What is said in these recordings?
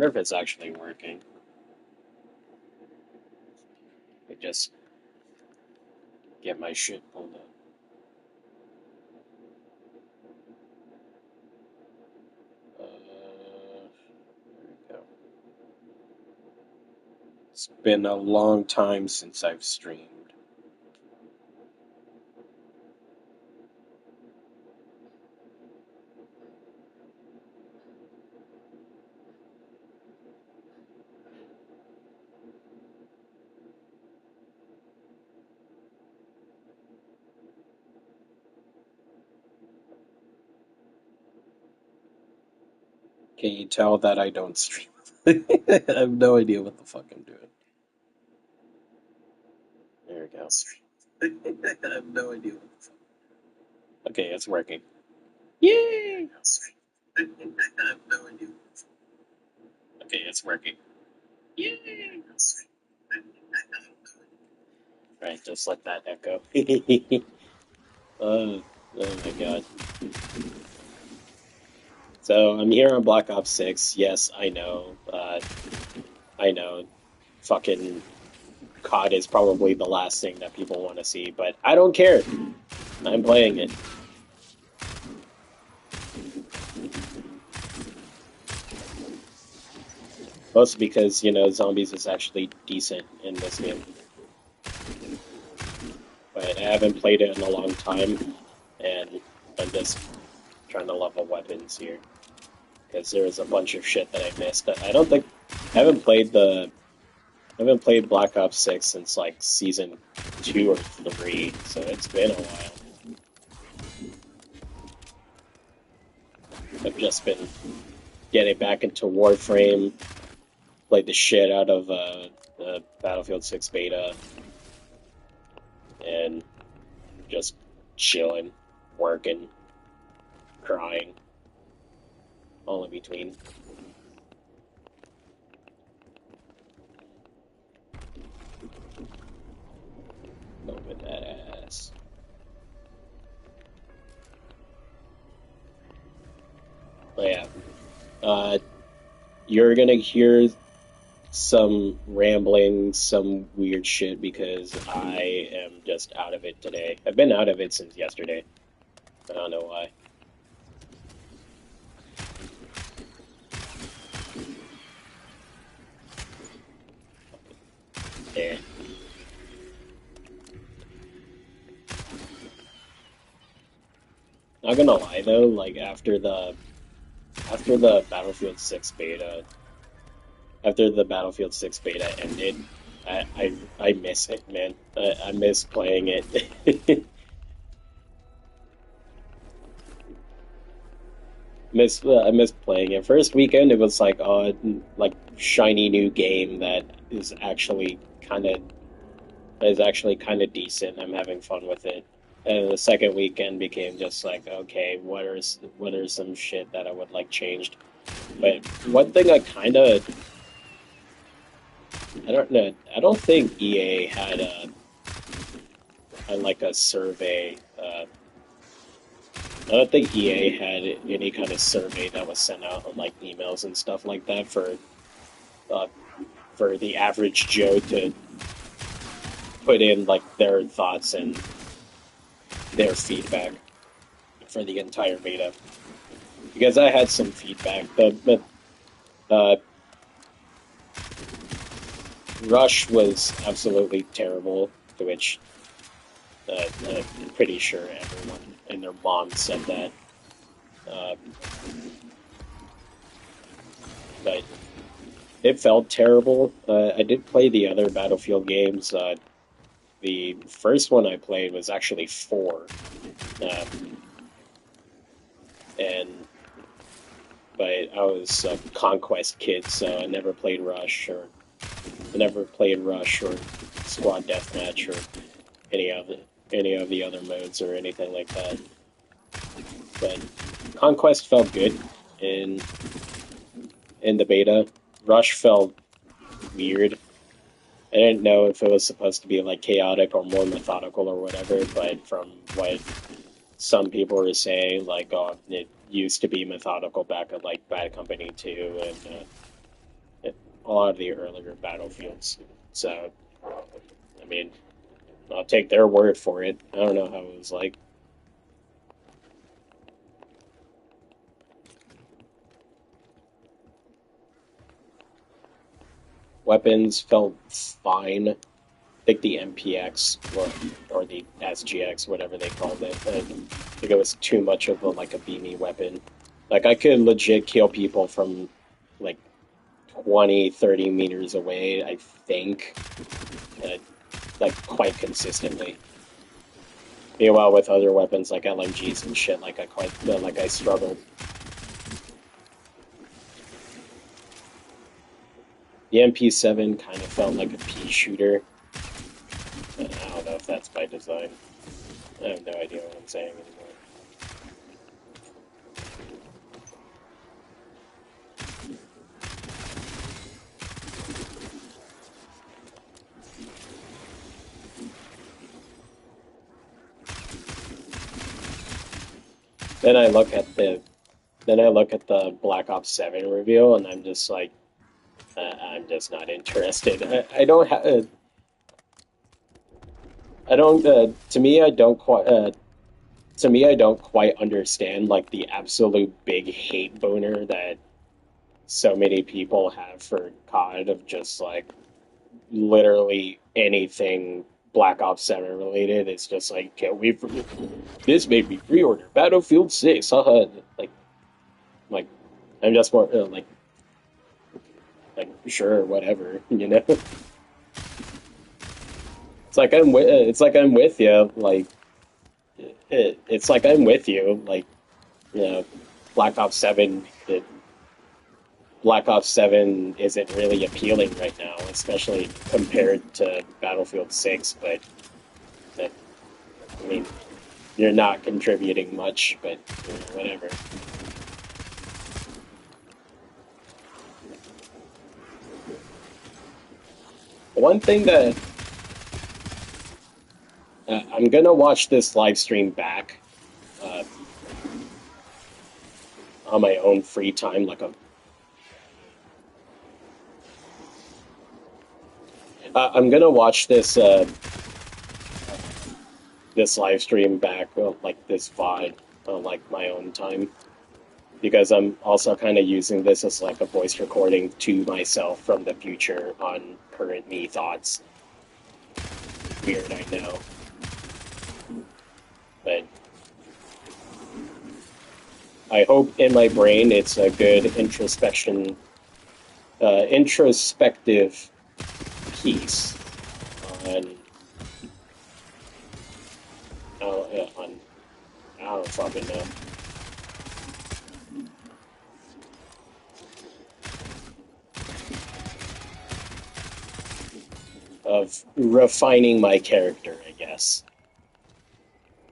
wonder if it's actually working. I just get my shit pulled up. There we go. It's been a long time since I've streamed. Can you tell that I don't stream? I have no idea what the fuck I'm doing. There we go. I have no idea what the fuck. Okay, it's working. Yay! I have no idea. Okay, it's working. Yay! Right, just let that echo. Oh, oh my god. So I'm here on Black Ops 6. Yes, I know. I know. Fucking COD is probably the last thing that people want to see, but I don't care. I'm playing it. Mostly because, Zombies is actually decent in this game. But I haven't played it in a long time, and I'm just trying to level weapons here. Because there's a bunch of shit that I missed. I don't think... I haven't played Black Ops 6 since, like, Season 2 or 3, so it's been a while. I've just been getting back into Warframe, played the shit out of the Battlefield 6 beta, and just chilling, working, crying, all in between. Open that ass. But yeah, you're gonna hear some rambling, some weird shit because I am just out of it today. I've been out of it since yesterday. I don't know why. Yeah. Not gonna lie though, like after the Battlefield 6 beta ended, I miss it, man. I miss playing it. I miss playing it. First weekend, it was like, oh, like shiny new game that is actually kind of decent. I'm having fun with it. And the second weekend became just like, okay, what are some shit that I would like changed? But one thing I don't know. I don't think EA had like a survey. I don't think EA had any kind of survey that was sent out on like emails and stuff like that uh, for the average Joe to put in like their thoughts and their feedback for the entire beta. Because I had some feedback, but uh, Rush was absolutely terrible, to which I'm pretty sure everyone and their mom said that. Uh, but it felt terrible. I did play the other Battlefield games. The first one I played was actually 4. Uh, and but I was a Conquest kid, so I never played Rush or Squad Deathmatch or any of the other modes or anything like that. But Conquest felt good in the beta. Rush felt weird. I didn't know if it was supposed to be like chaotic or more methodical or whatever, but from what some people were saying, like, oh, it used to be methodical back at like Bad Company 2, and a lot of the earlier battlefields. So, I mean, I'll take their word for it. I don't know how it was like. Weapons felt fine. I think the MPX or the SGX, whatever they called it, I think it was too much of a like a beamy weapon. Like I could legit kill people from like 20, 30 meters away, I think, uh, like quite consistently. Meanwhile, with other weapons like LMGs and shit, like I struggled. The MP7 kind of felt like a pea shooter. I don't know if that's by design. I have no idea what I'm saying anymore. Then I look at the then I look at the Black Ops 7 reveal, and I'm just like, I'm just not interested. I don't have. I don't. To me, I don't quite. To me, I don't quite understand like the absolute big hate boner that so many people have for COD of just like literally anything Black Ops 7 related. It's just like, can't wait for this made me pre-order Battlefield 6. Haha. Like, I'm just more like sure, whatever, you know. It's like I'm with you. Like, it's like I'm with you. Like, you know, Black Ops 7. Black Ops 7 isn't really appealing right now, especially compared to Battlefield 6. But I mean, you're not contributing much, but you know, whatever. One thing that I'm gonna watch this live stream back uh, on my own free time. I'm gonna watch this live stream back, like this VOD, on like my own time, because I'm also kind of using this as like a voice recording to myself from the future on current me thoughts. Weird, I know, but I hope in my brain it's a good introspective piece on, on I don't fucking know. Of refining my character, I guess.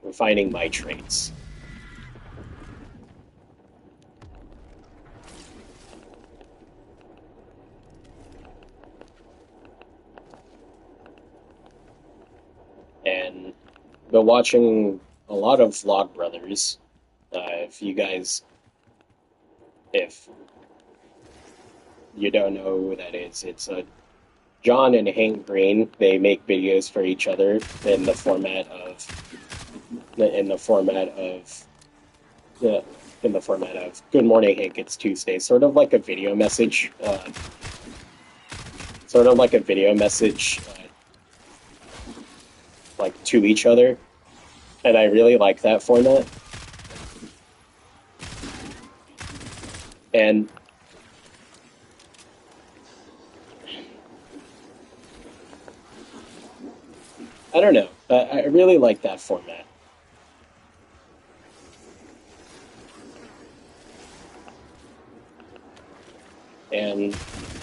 Refining my traits. And but watching a lot of Vlogbrothers, if you guys, if you don't know who that is, it's John and Hank Green. They make videos for each other in the format of in the format of uh, in the format of Good Morning Hank, it's Tuesday, sort of like a video message, like to each other, and I really like that format. And I don't know, I really like that format. And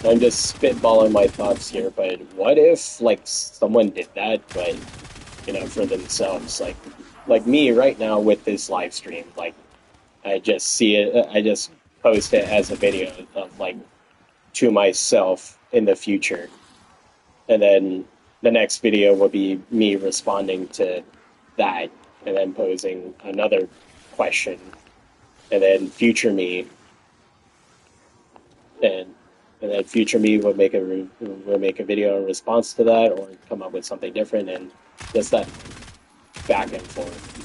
I'm just spitballing my thoughts here, but what if like someone did that, but you know, for themselves, like me right now with this live stream, like I just see it, I just post it as a video of like to myself in the future, and then the next video will be me responding to that, and then posing another question, and then future me, and and then future me would make would make a video in response to that, or come up with something different, and just that back and forth.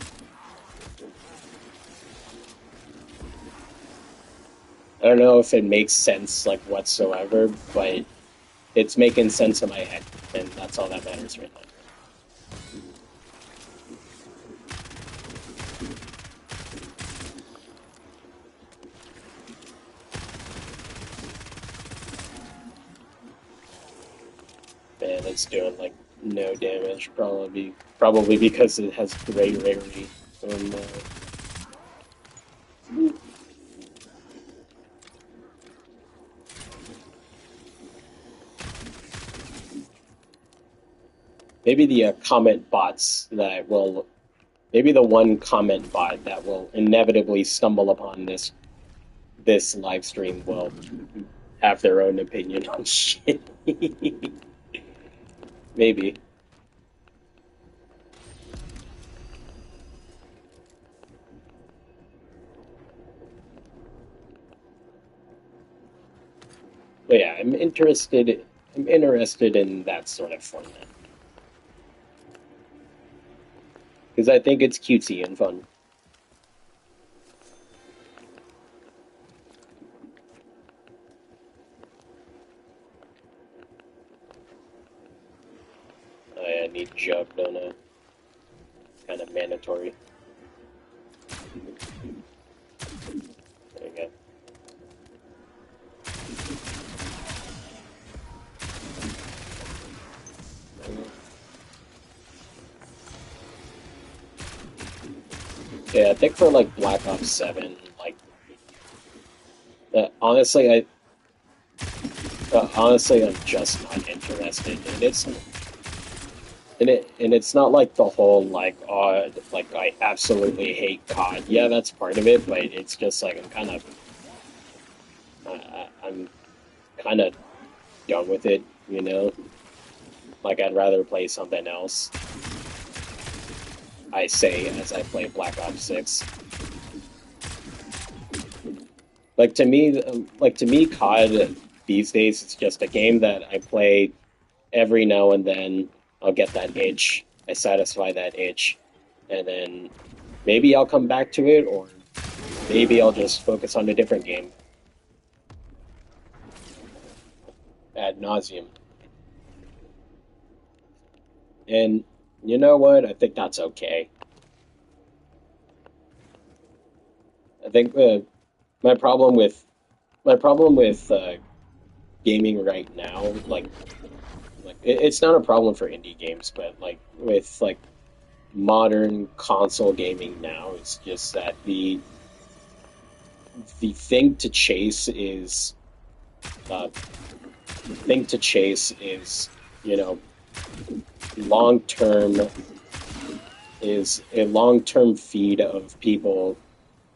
I don't know if it makes sense like whatsoever, but it's making sense in my head, and that's all that matters right now. Man, it's doing like no damage, probably because it has great rarity. Maybe the comment bots that will, maybe the one comment bot that will inevitably stumble upon this live stream will have their own opinion on shit. Maybe. But yeah, I'm interested in that sort of format. Because I think it's cutesy and fun. I need jug, don't I? Kind of mandatory. There you go. Yeah, I think for like Black Ops 7, like honestly, I'm just not interested. And it's not like the whole like I absolutely hate COD. Yeah, that's part of it, but it's just like I'm kind of done with it, you know. Like I'd rather play something else. I say as I play Black Ops 6. Like to me, COD these days is just a game that I play every now and then. I'll get that itch. I satisfy that itch, and then maybe I'll come back to it, or maybe I'll just focus on a different game ad nauseum. And you know what? I think that's okay. I think my problem with my problem with gaming right now, it's not a problem for indie games, but like with like modern console gaming now, it's just that the thing to chase is the thing to chase is you know long term is a long term feed of people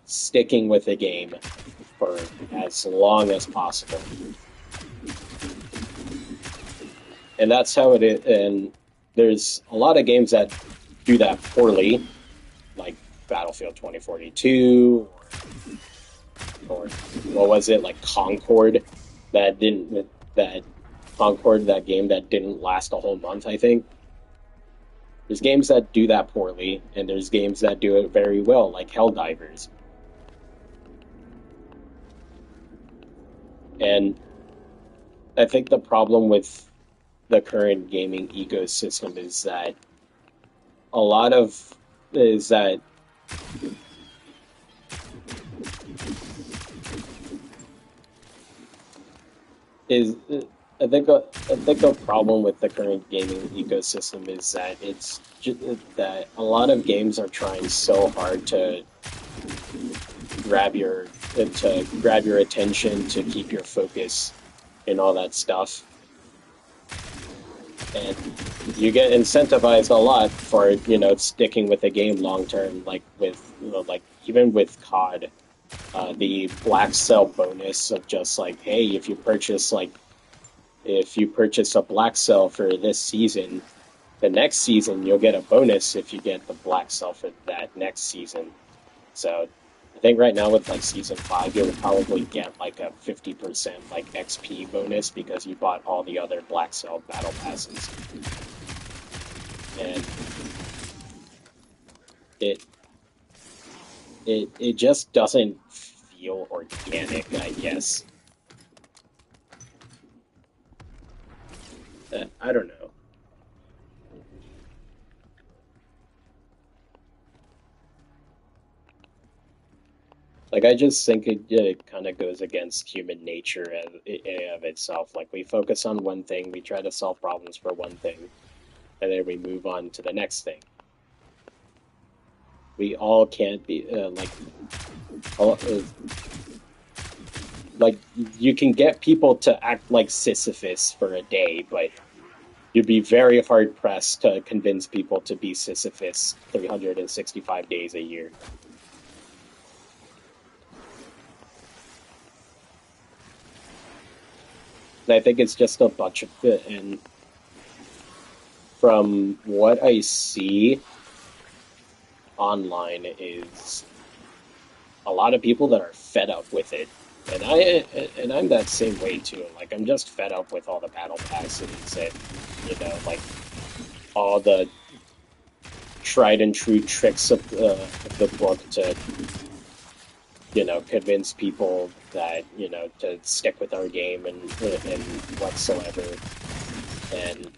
sticking with a game for as long as possible. And that's how it is. And there's a lot of games that do that poorly, like Battlefield 2042, or what was it, like Concord, that didn't, that Concord, that game that didn't last a whole month, I think. There's games that do that poorly, and there's games that do it very well, like Helldivers. And I think the problem with the current gaming ecosystem a lot of is that is I think a problem with the current gaming ecosystem is that that a lot of games are trying so hard grab your to grab your attention, to keep your focus and all that stuff, and you get incentivized a lot for sticking with the game long term, like with like even with COD, the black cell bonus of just like, hey, if you purchase a black cell for this season, the next season you'll get a bonus if you get the black cell for that next season. So I think right now with like season 5, you'll probably get like a 50% like XP bonus because you bought all the other Black Cell battle passes, and it it just doesn't feel organic, I guess. I don't know. Like I just think it kind of goes against human nature of itself. Like we focus on one thing, we try to solve problems for one thing, and then we move on to the next thing. We all can't be all, like you can get people to act like Sisyphus for a day, but you'd be very hard pressed to convince people to be Sisyphus 365 days a year. And I think it's just a bunch of it. And from what I see online, is a lot of people that are fed up with it. I'm that same way too. Like I'm just fed up with all the battle passes and like all the tried and true tricks of the book to convince people that to stick with our game and whatsoever. And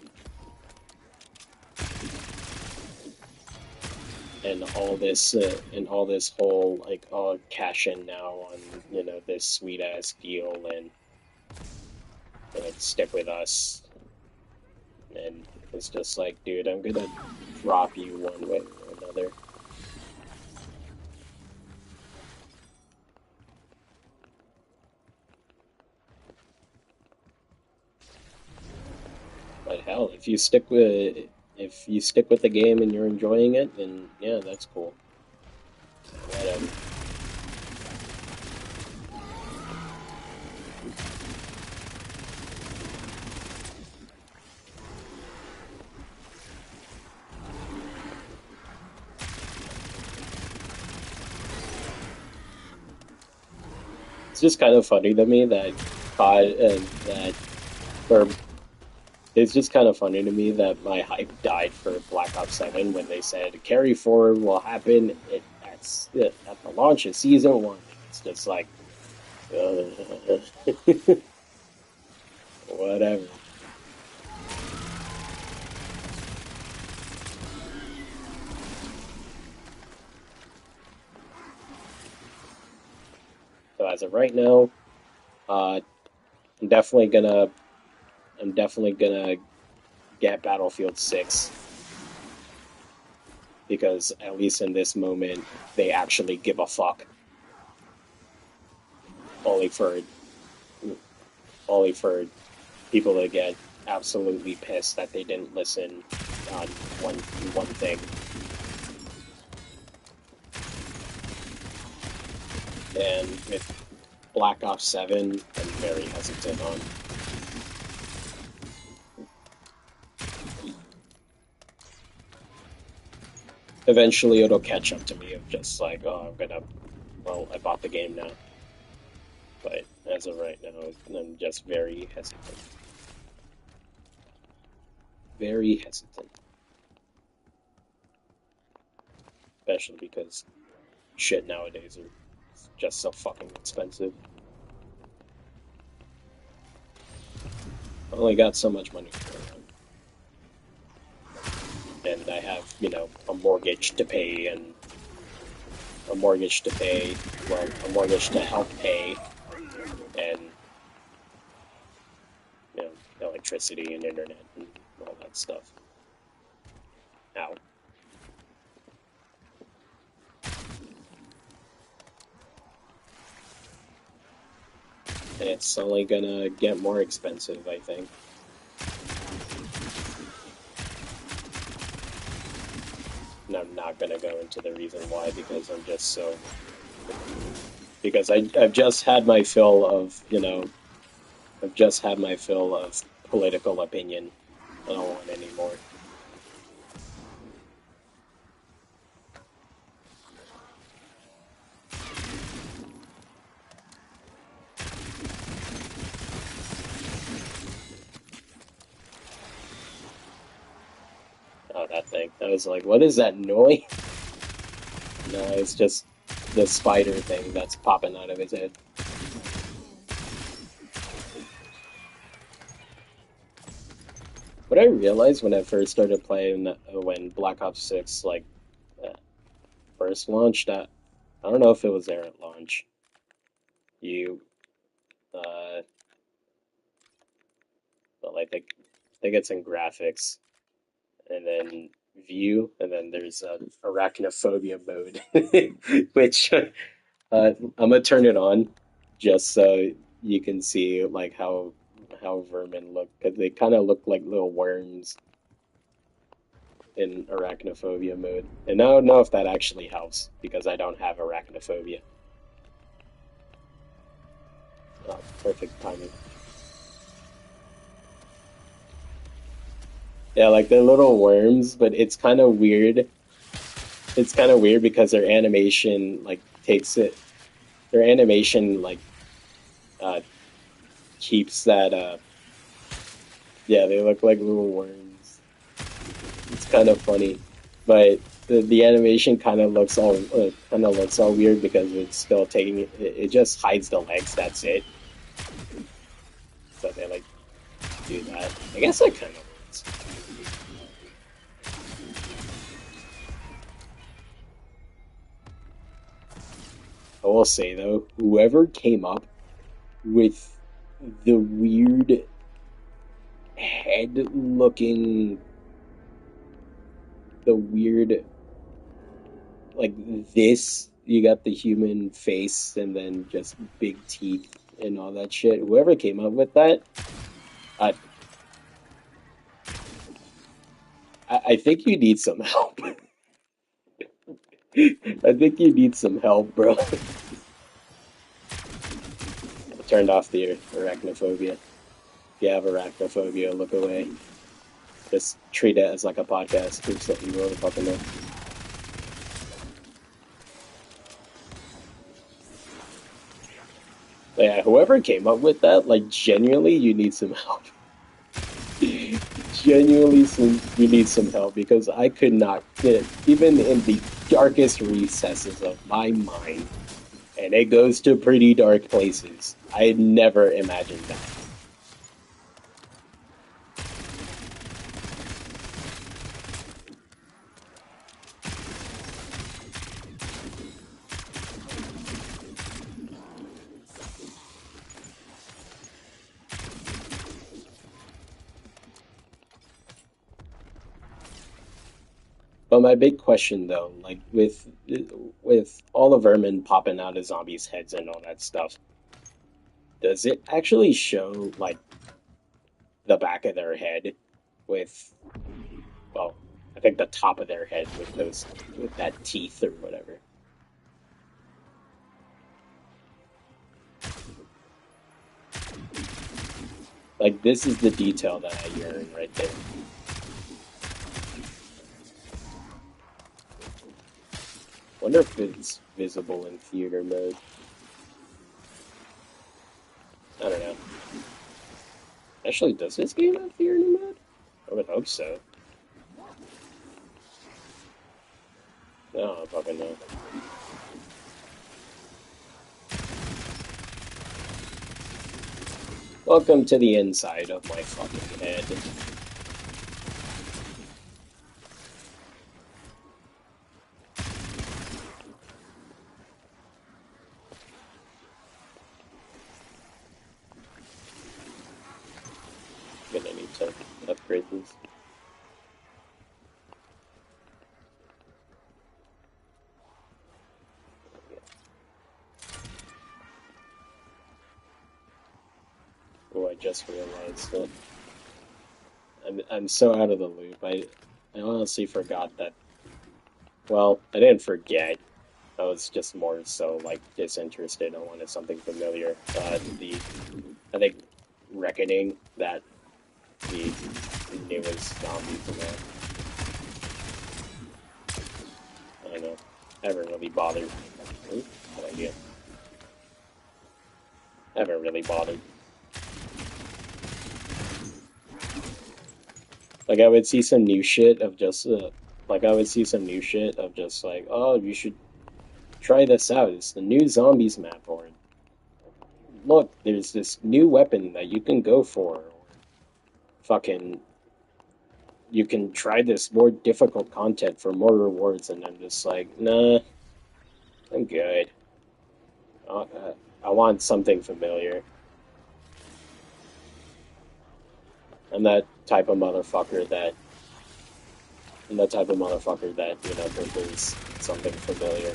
and all this whole like cash in now on this sweet ass deal and stick with us, and it's just like, dude, I'm gonna drop you one way or another. But hell, if you stick with the game and you're enjoying it, then yeah, that's cool. Whatever. It's just kind of funny to me that that or it's just kind of funny to me that my hype died for Black Ops 7 when they said carry forward will happen at the launch of season 1. It's just like, whatever. So as of right now, uh, I'm definitely gonna I'm definitely gonna get Battlefield 6 because at least in this moment they actually give a fuck. Only for only for people to get absolutely pissed that they didn't listen on one one thing. And with Black Ops 7, I'm very hesitant on. Eventually, it'll catch up to me of just like, oh, well, I bought the game now. But as of right now, I'm just very hesitant. Very hesitant. Especially because shit nowadays are just so fucking expensive. I only got so much money to go around. And I have, a mortgage to pay and a mortgage to pay, well, a mortgage to help pay, and you know, electricity and internet and all that stuff. Now, and it's only gonna get more expensive, I think. And I'm not gonna go into the reason why because I'm just so because I've just had my fill of I've just had my fill of political opinion. I don't want any more. that thing. I was like, what is that noise? No, it's just the spider thing that's popping out of his head. What I realized when I first started playing, when Black Ops 6 uh, first launched, I don't know if it was there at launch. You, uh, but like I think it's in graphics, and then view, and then there's arachnophobia mode, which I'm gonna turn it on just so you can see like how vermin look, because they kind of look like little worms in arachnophobia mode. And I don't know if that actually helps because I don't have arachnophobia. Oh, perfect timing. Yeah, like they're little worms, but it's kind of weird. It's kind of weird because their animation like takes it. Their animation like uh keeps that. Yeah, they look like little worms. It's kind of funny, but the animation kind of looks all weird because it's still taking it just hides the legs. That's it. So they like do that. I guess that kind of works. I will say though, whoever came up with the weird head looking, the weird like this, you got the human face and then just big teeth and all that shit. Whoever came up with that, I I think you need some help. I think you need some help, bro. I turned off the arachnophobia. If you have arachnophobia, look away. Just treat it as like a podcast. Just let you really fucking know. But yeah, whoever came up with that, like genuinely, you need some help. Genuinely, you need some help because I could not, even in the darkest recesses of my mind, and it goes to pretty dark places. I had never imagined that. But my big question though, like with all the vermin popping out of zombies' heads and all that stuff, does it actually show like the back of their head with, well, I think the top of their head with those with that teeth or whatever? Like this is the detail that I yearn right there. Wonder if it's visible in theater mode. I don't know. Actually, does this game have theater mode? I would hope so. No, I fucking know. Welcome to the inside of my fucking head. Gonna need to upgrade this. Oh, I just realized that I'm so out of the loop. I honestly forgot that. Well, I didn't forget. I was just more so like disinterested. I wanted something familiar. I think Reckoning, that the newest zombies in that. I don't know. I haven't really bothered. Ooh, good idea. I haven't really bothered. Like I would see some new shit of just like I would see some new shit of just like, oh, you should try this out. It's the new zombies map, or look, there's this new weapon that you can go for, or fucking you can try this more difficult content for more rewards, and I'm just like, nah, I'm good. I want something familiar. I'm that type of motherfucker that I'm that type of motherfucker that, prefers something familiar.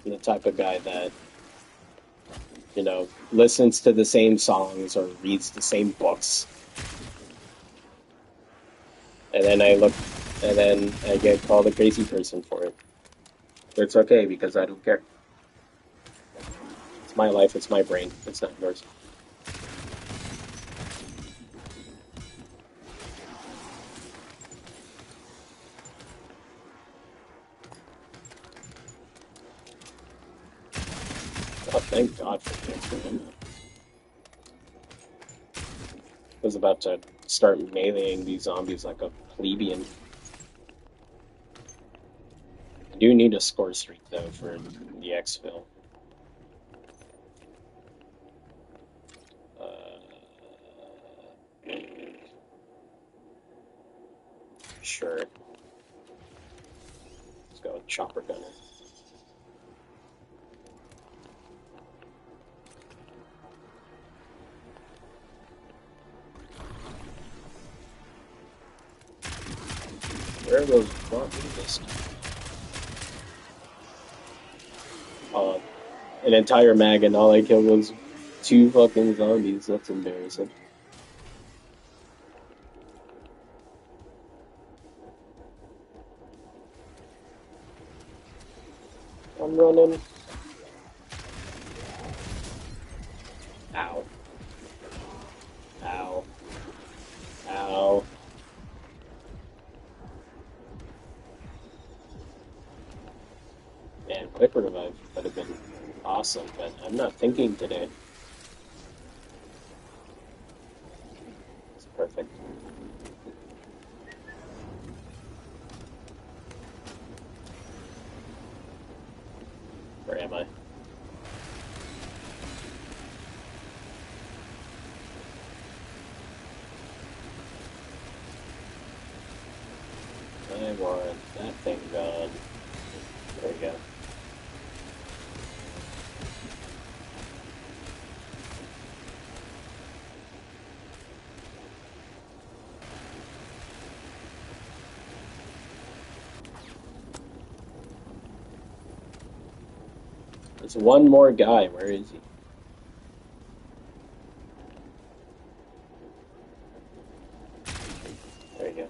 I'm the type of guy that, listens to the same songs or reads the same books. And then and then I get called a crazy person for it. But it's okay because I don't care. It's my life, it's my brain, it's not yours. Oh, thank God for this. I was about to start meleeing these zombies like a plebeian. I do need a score streak though for the exfil. Sure. Let's go with chopper gunner. Where are those zombies? Uh, an entire mag and all I killed was two fucking zombies. That's embarrassing. I'm running. Ow. Ow. Ow. Man, quick revive would have been awesome, but I'm not thinking today. It's perfect. Where am I? I want that thing gone. There we go. There's one more guy. Where is he? There you go.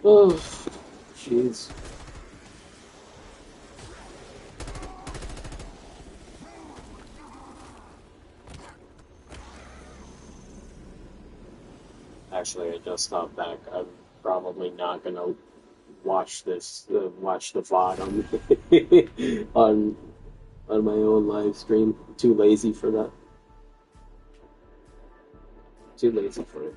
Oh, jeez. Actually, I just thought back. I'm probably not gonna watch watch the VOD on on my own live stream. Too lazy for that. Too lazy for it.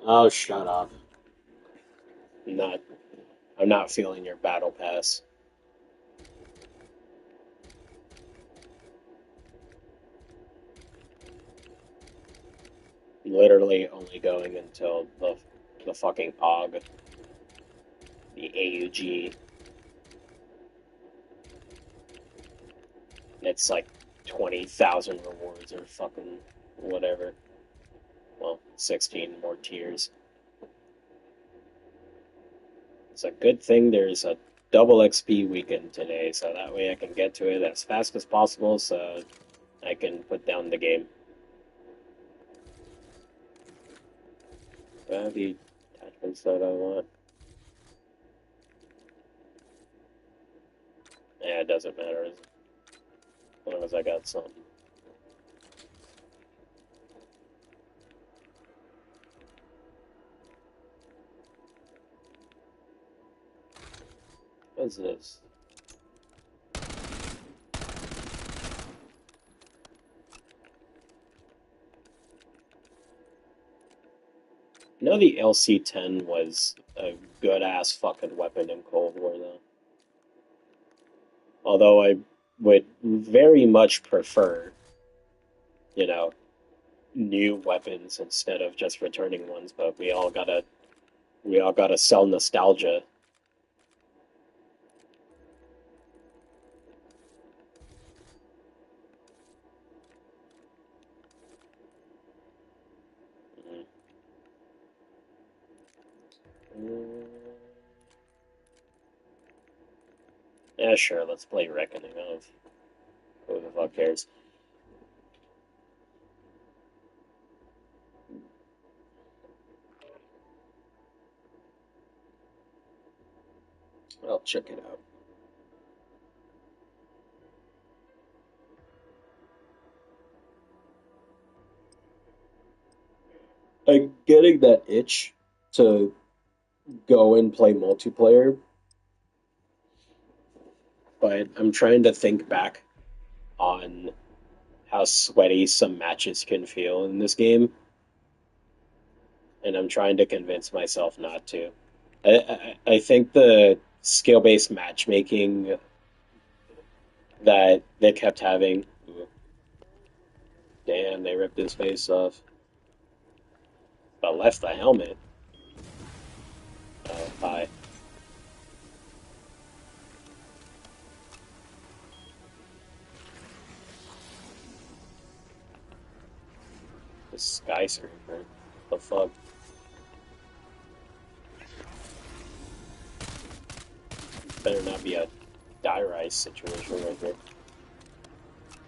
Oh, shut up. I'm not. I'm not feeling your battle pass. literally only going until the fucking AUG, the AUG. It's like 20,000 rewards or fucking whatever. Well, 16 more tiers. It's a good thing there's a double XP weekend today, so that way I can get to it as fast as possible so I can put down the game. Do I have the attachments that I want? Yeah, it doesn't matter as long as I got some. What's this? You know the LC-10 was a good-ass fucking weapon in Cold War, though. Although I would very much prefer, you know, new weapons instead of just returning ones, but we all gotta sell nostalgia. Mm. Yeah, sure, let's play Reckoning of. Who the fuck cares? I'll check it out. I'm getting that itch to go and play multiplayer, but I'm trying to think back on how sweaty some matches can feel in this game, and I'm trying to convince myself not to. I think the skill based matchmaking that they kept having. Ooh, damn, they ripped his face off, but left the helmet. Oh, hi. The skyscraper. The fuck? Better not be a die rice situation right there.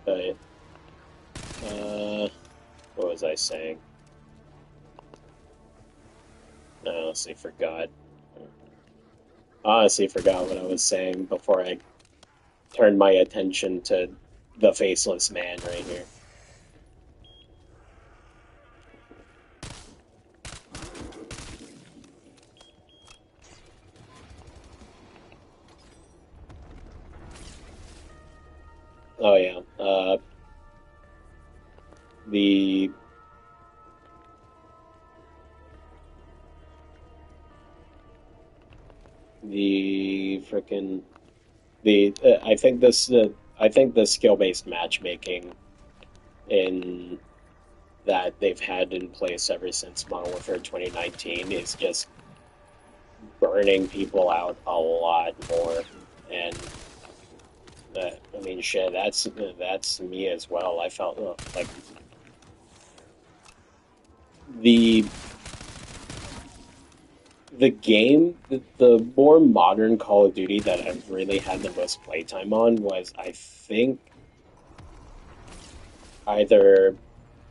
But, what was I saying? I honestly forgot. Honestly forgot what I was saying before I turned my attention to the faceless man right here. Oh yeah. The the frickin' the I think the skill based matchmaking in that they've had in place ever since Modern Warfare 2019 is just burning people out a lot more. And I mean, shit, that's me as well. I felt like the the more modern Call of Duty that I've really had the most playtime on was, I think, either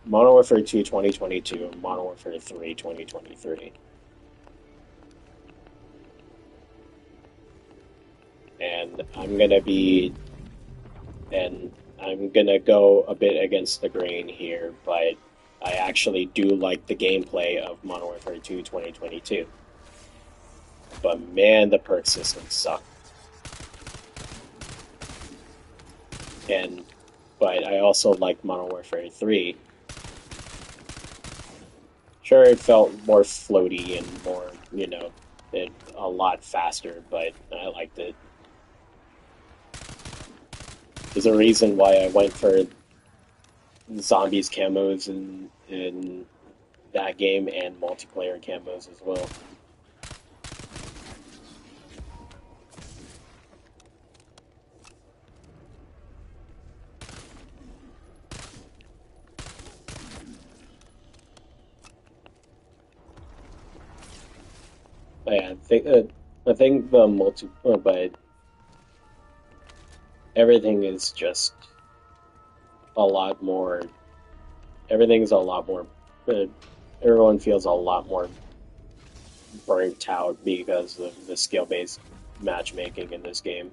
Modern Warfare 2 2022 or Modern Warfare 3 2023. And and I'm gonna go a bit against the grain here, but I actually do like the gameplay of Modern Warfare 2 2022. But man, the perk system sucked. And but I also like Modern Warfare 3. Sure, it felt more floaty and more, a lot faster, but I liked it. There's a reason why I went for zombies camos that game and multiplayer camos as well. But yeah, I think the multi, but everything is just a lot more. Everything's a lot more. Uh, Everyone feels a lot more burnt out because of the skill-based matchmaking in this game.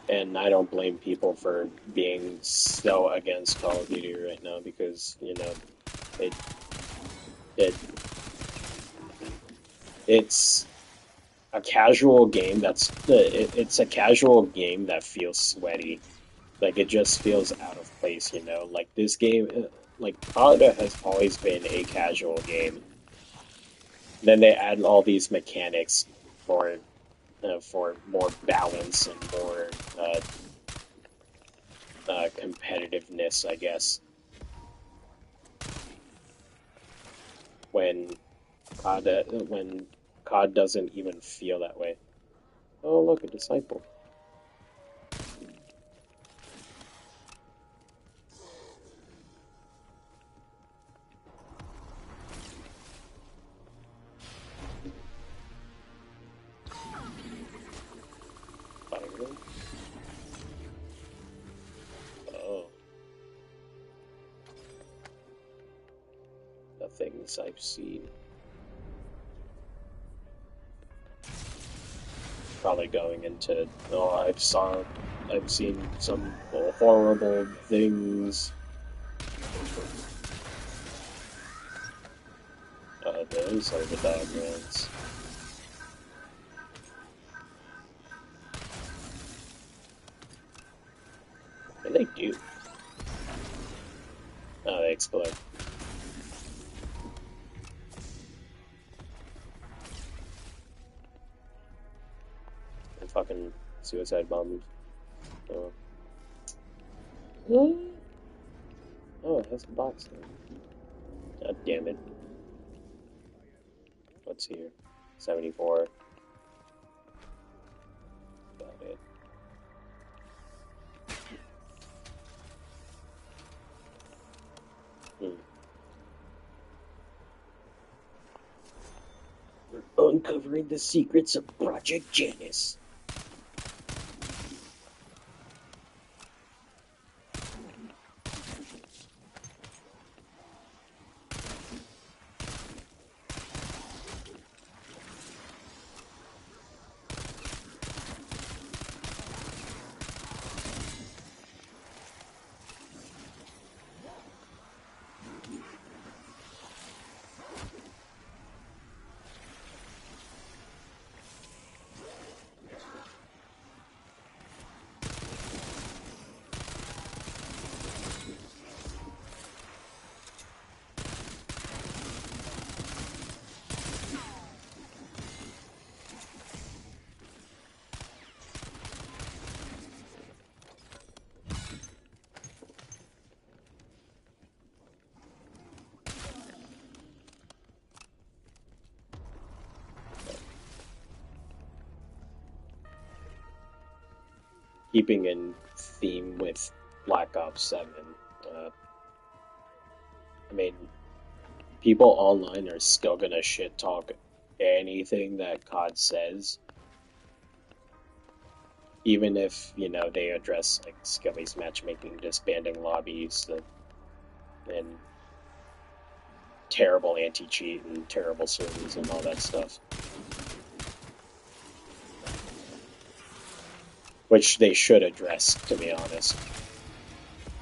And I don't blame people for being so against Call of Duty right now because, it it it's a casual game it's a casual game that feels sweaty. Like it just feels out of place. Like this game, like COD has always been a casual game. Then they add all these mechanics for for more balance and more competitiveness, I guess. When when COD doesn't even feel that way. Oh, look, a disciple. Fire. Oh, the things I've seen. Probably going into, oh, I've seen some horrible things. Those are the dog ones. What do they do? Oh, they explode. And fucking suicide bombers. Oh. What? Oh, it has a box there. God damn it. What's here? 74. Got it. Hmm. We're uncovering the secrets of Project Janus. Keeping in theme with Black Ops 7. Uh, I mean, people online are still gonna shit talk anything that COD says, even if, they address like skill-based matchmaking, disbanding lobbies, and terrible anti-cheat and terrible servers and all that stuff. Which they should address, to be honest.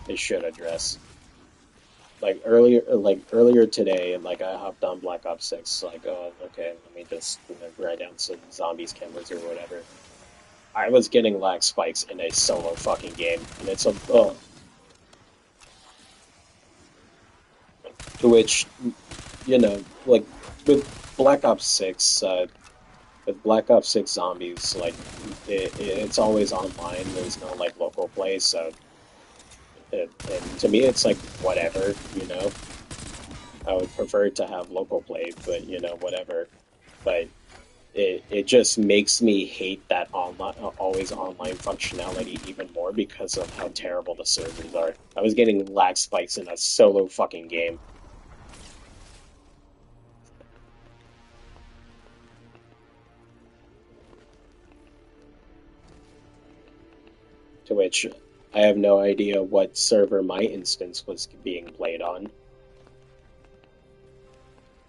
They should address. Like earlier today, like I hopped on Black Ops 6, like, oh, okay, let me just write down some zombies cameras or whatever. I was getting lag spikes in a solo fucking game, and it's a to which, like with Black Ops 6, with Black Ops 6 Zombies, like, it's always online, there's no, like, local play, so, and to me it's like, whatever, you know? I would prefer to have local play, but, you know, whatever. But it just makes me hate that online, always online functionality even more because of how terrible the servers are. I was getting lag spikes in a solo fucking game. To which I have no idea what server my instance was being played on.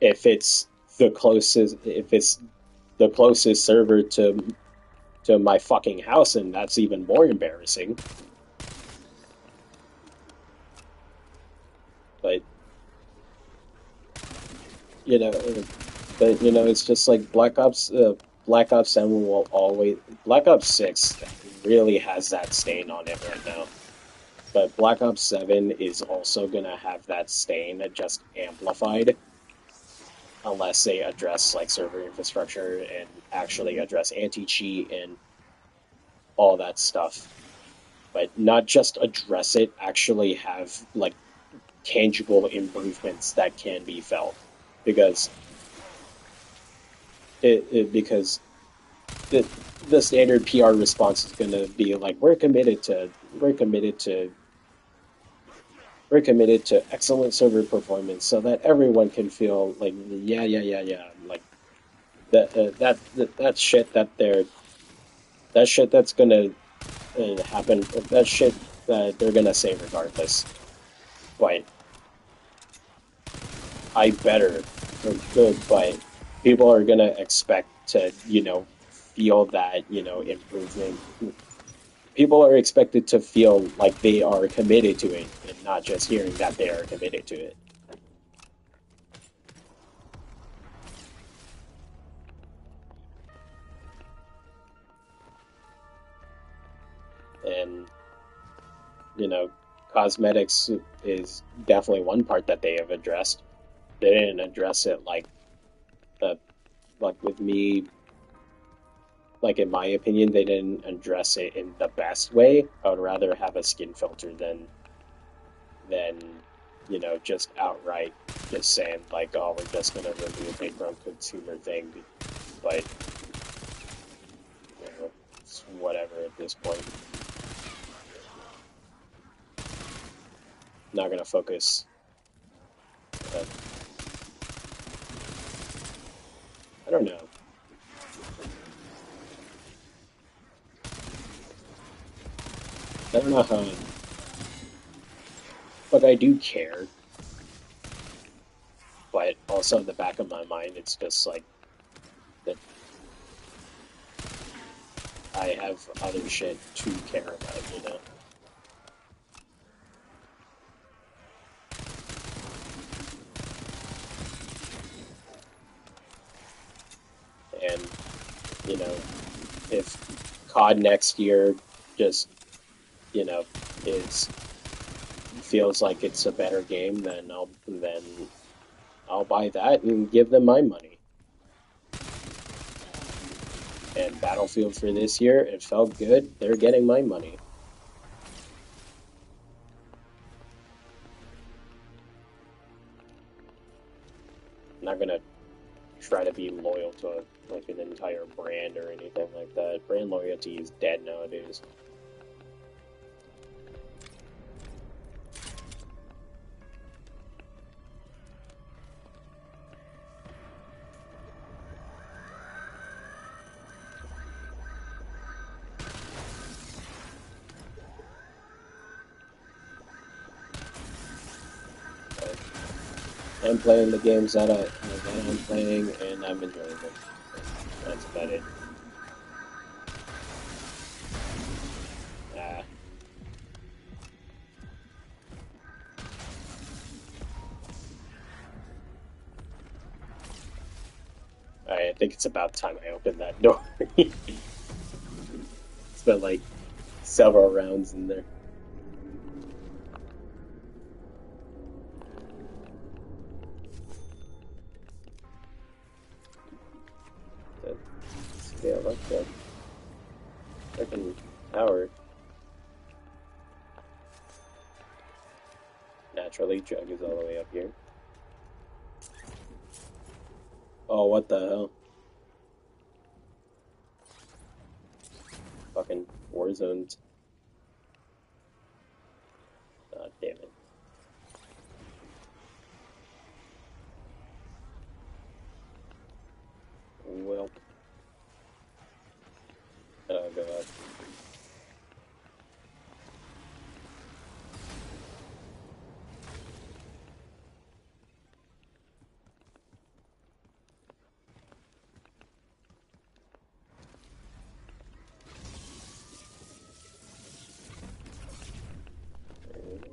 If it's if it's the closest server to my fucking house, and that's even more embarrassing. But you know, it's just like Black Ops 7 will always Black Ops 6 really has that stain on it right now. But Black Ops 7 is also gonna have that stain just amplified unless they address like server infrastructure and actually address anti-cheat and all that stuff. But not just address it, actually have like tangible improvements that can be felt. Because because the the standard PR response is going to be like we're committed to excellent server performance so that everyone can feel like yeah like that shit that shit that's gonna happen, that shit that they're gonna say regardless. But I better but people are gonna expect to feel that improvement. People are expected to feel like they are committed to it and not just hearing that they are committed to it. And, you know, cosmetics is definitely one part that they have addressed. They didn't address it the like with me, like in my opinion, they didn't address it in the best way. I would rather have a skin filter than just outright just saying like, oh, we're just gonna remove it from consumer thing. But it's whatever at this point. Not gonna focus. But I don't know. I don't know how. But I do care. But also in the back of my mind, it's just like that I have other shit to care about. And, you know, if COD next year just, you know, is feels like it's a better game, then I'll buy that and give them my money. And Battlefield for this year, it felt good. They're getting my money. I'm not gonna try to be loyal to like an entire brand or anything like that. Brand loyalty is dead nowadays. I'm playing the games that I'm playing, and I'm enjoying them. That's about it. Uh, I think it's about time I open that door. Spent like several rounds in there. Naturally, Jug is all the way up here. Oh, what the hell? Fucking war zones. God damn it. Well. Oh, God.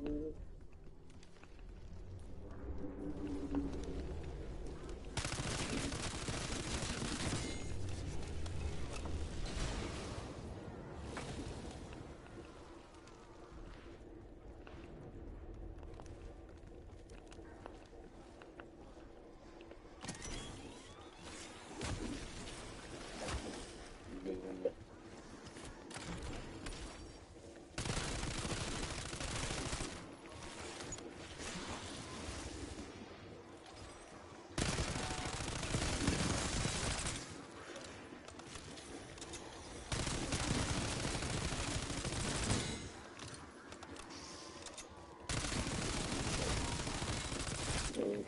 Boom. Boom.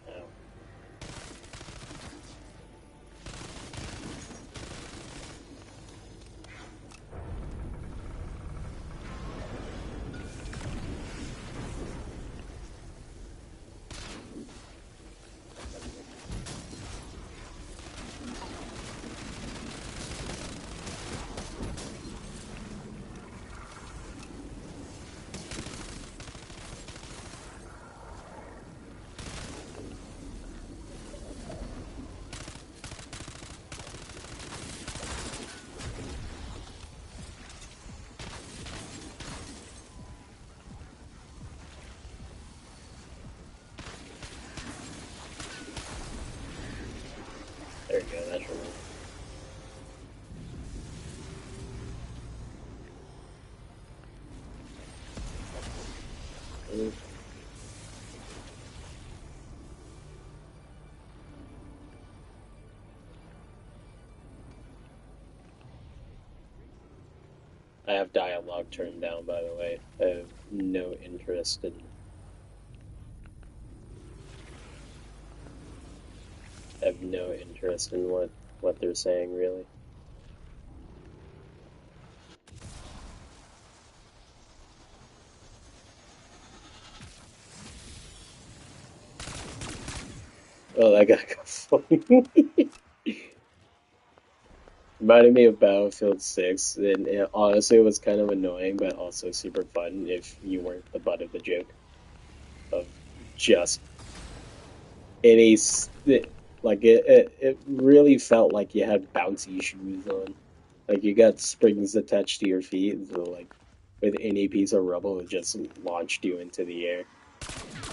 Ow. There you go, that's right. I have dialogue turned down, by the way. I have no interest in. I have no interest in what they're saying, really. Oh, that got funny. Reminded me of Battlefield 6, and honestly, it was kind of annoying, but also super fun if you weren't the butt of the joke of just any. Like, it really felt like you had bouncy shoes on. Like, you got springs attached to your feet, so, like, with any piece of rubble, it just launched you into the air.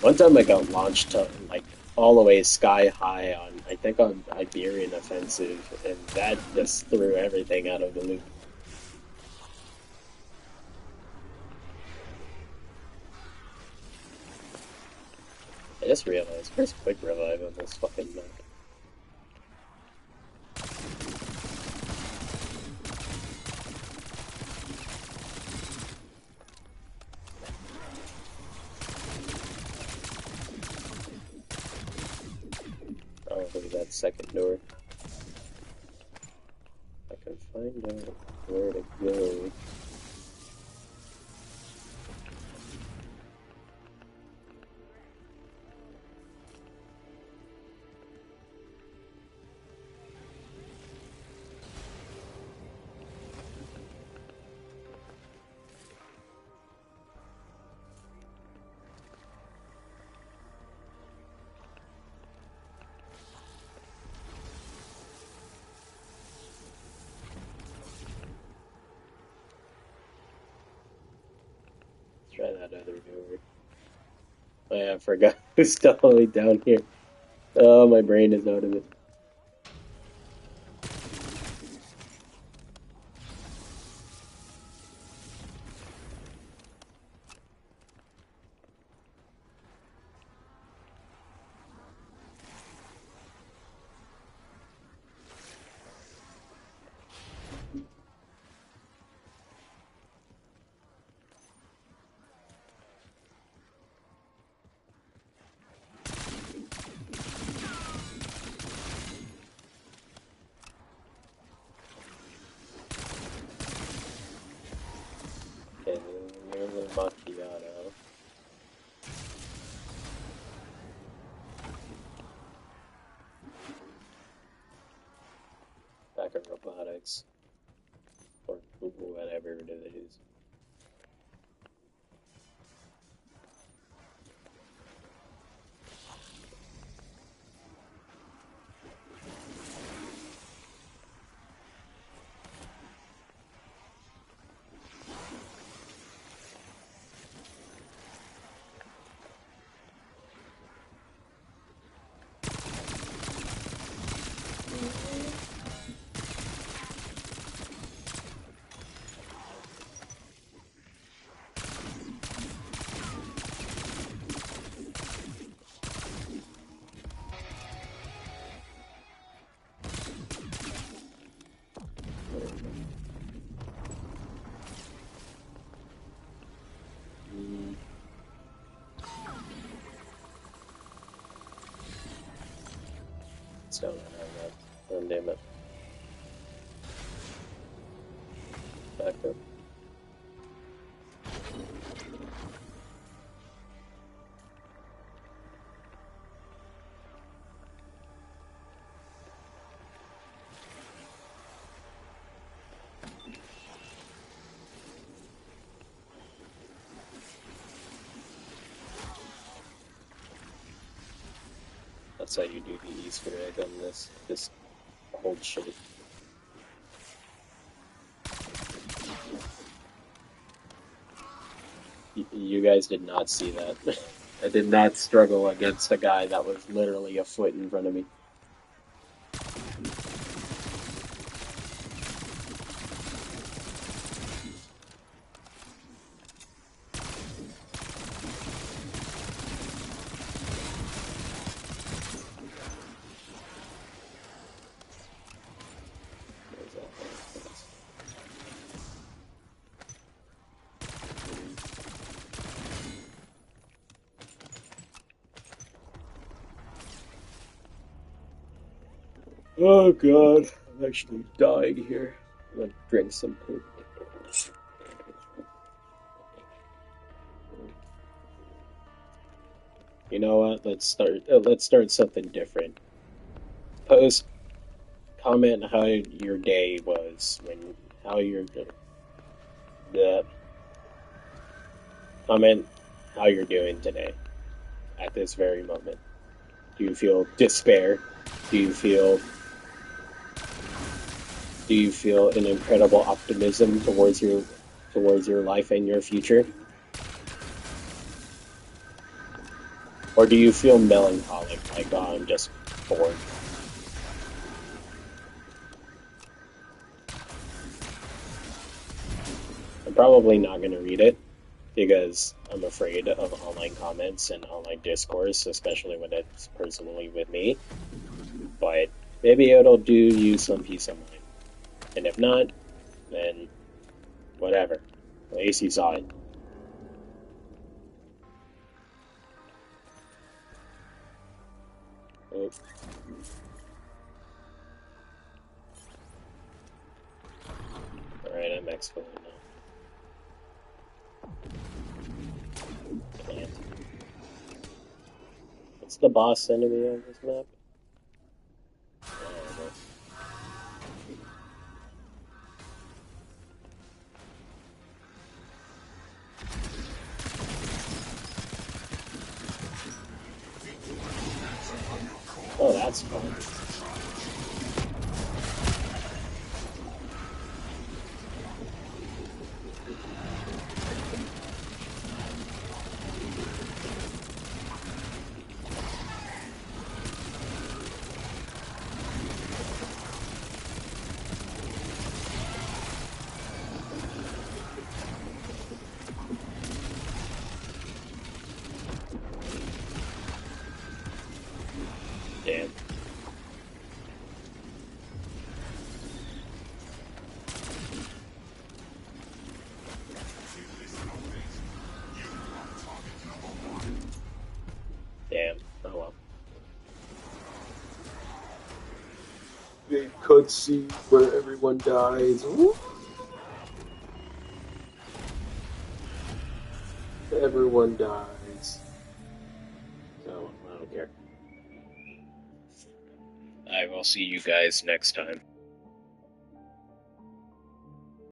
One time I got launched to, like, all the way sky high on, I think on Iberian Offensive, and that just threw everything out of the loop. I just realized, where's Quick Revive on this fucking map? Probably that second door. I can find out where to go. try that other door. Oh, yeah, I forgot who's all the way down here. Oh, my brain is out of it. Okay, there's a macchiato. Back in robotics. Or whatever it is. Still not on that. Oh, damn it. Back up. That's how you do the Easter egg on this. Just hold shit. You guys did not see that. I did not struggle against a guy that was literally a foot in front of me. Oh god, I'm actually dying here. I'm gonna drink some poop. You know what? Let's start something different. Post comment how your day was how your the comment how you're doing today at this very moment. Do you feel despair? Do you feel an incredible optimism towards your life and your future? Or do you feel melancholic, like, oh, I'm just bored? I'm probably not going to read it because I'm afraid of online comments and online discourse, especially when it's personally with me. But maybe it'll do you some peace of mind. And if not, then whatever. At least you saw it. Oh. Alright, I'm exfilling now. Can't. What's the boss enemy on this map? Oh, that's fun. big cutscene where everyone dies. Woo! Everyone dies. So, I don't care. I will see you guys next time.